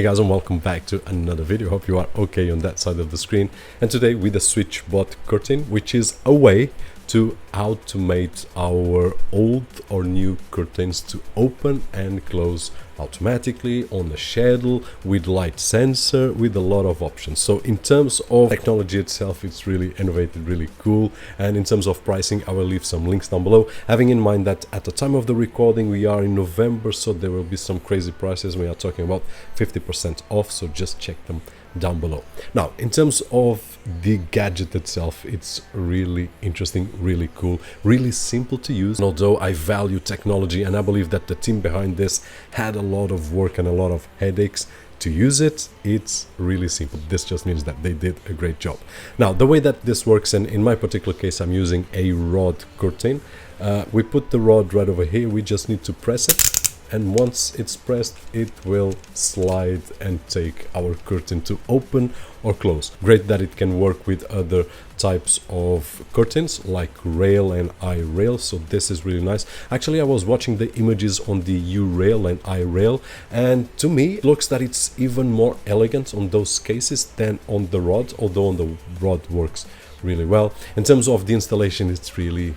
Hey guys, and welcome back to another video. Hope you are okay on that side of the screen. And today with the SwitchBot curtain, which is a way to automate our old or new curtains to open and close automatically on a schedule with light sensor, with a lot of options. So in terms of technology itself, it's really innovative, really cool. And in terms of pricing, I will leave some links down below, having in mind that at the time of the recording we are in November, so there will be some crazy prices. We are talking about 50% off, so just check them down below. Now, in terms of the gadget itself, it's really interesting, really cool, really simple to use. And although I value technology and I believe that the team behind this had a lot of work and a lot of headaches to use it, it's really simple. This just means that they did a great job. Now, the way that this works, and in my particular case I'm using a rod curtain, we put the rod right over here. We just need to press it, and once it's pressed, it will slide and take our curtain to open or close. Great that it can work with other types of curtains like rail and I-rail, so this is really nice. Actually, I was watching the images on the U-rail and I-rail, and to me it looks that it's even more elegant on those cases than on the rod, although on the rod works really well. In terms of the installation, it's really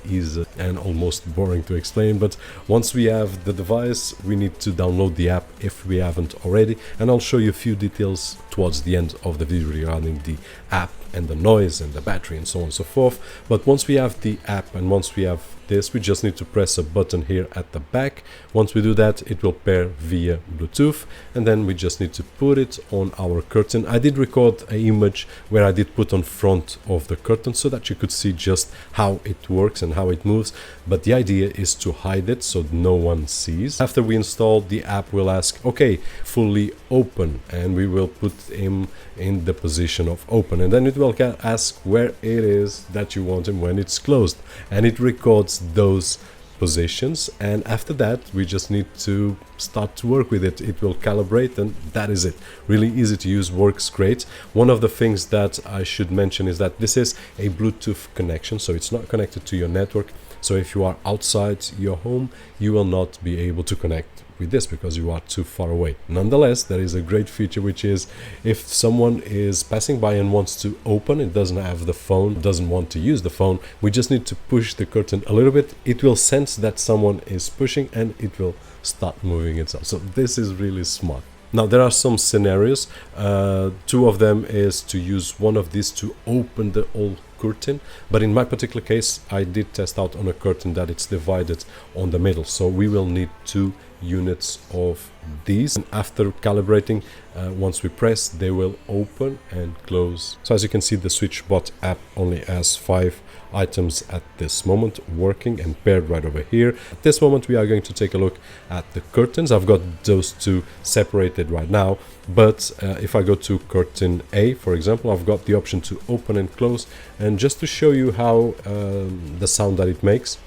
easy and almost boring to explain, but once we have the device, we need to download the app if we haven't already, and I'll show you a few details towards the end of the video regarding the app and the noise and the battery and so on and so forth. But once we have the app and once we have this, we just need to press a button here at the back. Once we do that, it will pair via Bluetooth, and then we just need to put it on our curtain. I did record an image where I did put on front of the curtain so that you could see just how it works and how it moves, but the idea is to hide it so no one sees. After we install, the app will ask, okay, fully open, and we will put him in the position of open, and then it will ask where it is that you want him when it's closed, and it records those positions, and after that we just need to start to work with it. It will calibrate, and that is it. Really easy to use, works great. One of the things that I should mention is that this is a Bluetooth connection, so it's not connected to your network. So if you are outside your home, you will not be able to connect with this because you are too far away. Nonetheless, there is a great feature, which is if someone is passing by and wants to open, it doesn't have the phone, doesn't want to use the phone, we just need to push the curtain a little bit. It will sense that someone is pushing and it will start moving itself. So this is really smart. Now, there are some scenarios. Two of them is to use one of these to open the whole curtain, but in my particular case I did test out on a curtain that it's divided on the middle, so we will need 2 units of these, and after calibrating, once we press, they will open and close. So as you can see, the SwitchBot app only has 5 items at this moment working and paired right over here. At this moment we are going to take a look at the curtains. I've got those 2 separated right now, but if I go to curtain A, for example, I've got the option to open and close, and just to show you how the sound that it makes.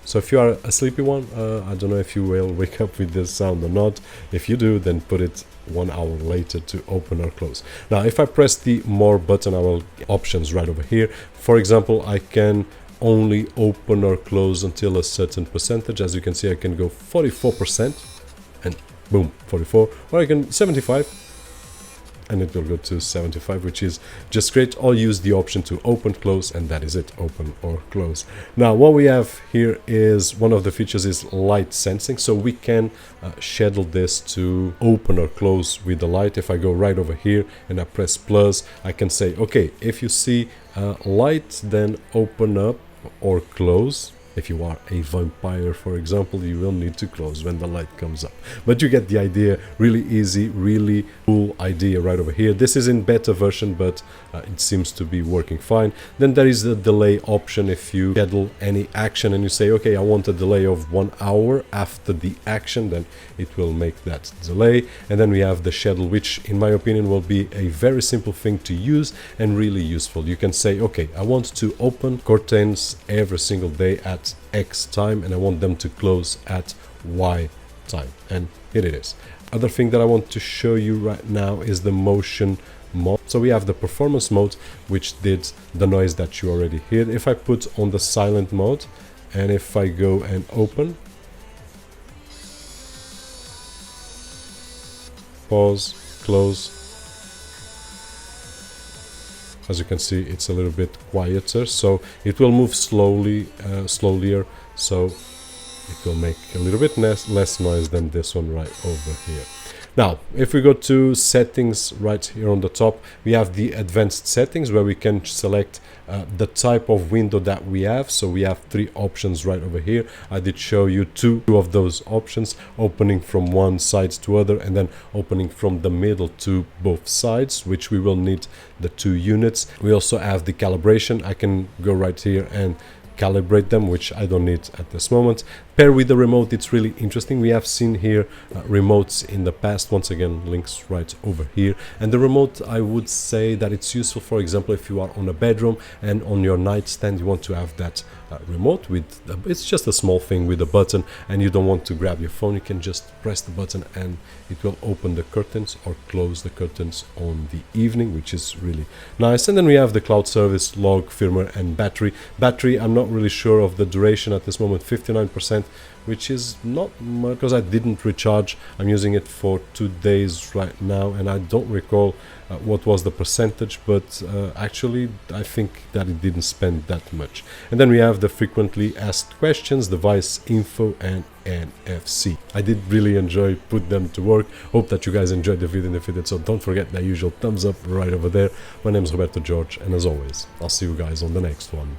So if you are a sleepy one, I don't know if you will wake up with this sound or not. If you do, then put it 1 hour later to open or close. Now, if I press the more button, I will get options right over here. For example, I can only open or close until a certain percentage. As you can see, I can go 44% and boom, 44, or I can 75. And it will go to 75, which is just great. I'll use the option to open, close, and that is it, open or close. Now, what we have here is one of the features is light sensing, so we can schedule this to open or close with the light. If I go right over here and I press plus, I can say, okay, if you see light, then open up or close. If you are a vampire, for example, you will need to close when the light comes up. But you get the idea. Really easy, really cool idea right over here. This is in beta version, but it seems to be working fine. Then there is the delay option. If you schedule any action and you say, okay, I want a delay of 1 hour after the action, then it will make that delay. And then we have the schedule, which in my opinion will be a very simple thing to use and really useful. You can say, okay, I want to open curtains every single day at X time, and I want them to close at Y time, and here it is. Other thing that I want to show you right now is the motion mode. So we have the performance mode, which did the noise that you already heard. If I put on the silent mode, And if I go and open, pause, close, as you can see, it's a little bit quieter, so it will move slowly, slowlier, so it will make a little bit less noise than this one right over here. Now, if we go to settings right here on the top, we have the advanced settings where we can select the type of window that we have. So we have 3 options right over here. I did show you two of those options, opening from one side to other and then opening from the middle to both sides, which we will need the 2 units. We also have the calibration. I can go right here and calibrate them, which I don't need at this moment. Pair with the remote, it's really interesting. We have seen here remotes in the past. Once again, links right over here. And the remote, I would say that it's useful, for example, if you are on a bedroom and on your nightstand you want to have that remote with it's just a small thing with a button, and you don't want to grab your phone, you can just press the button and it will open the curtains or close the curtains on the evening, which is really nice. And then we have the cloud service, log, firmware and battery. I'm not really sure of the duration at this moment, 59%, which is not much because I didn't recharge. I'm using it for 2 days right now, and I don't recall what was the percentage, but actually I think that it didn't spend that much. And then we have the frequently asked questions, device info and NFC. I did really enjoy put them to work. Hope that you guys enjoyed the video, and if you did so, don't forget that usual thumbs up right over there. My name is Roberto Jorge, and as always, I'll see you guys on the next one.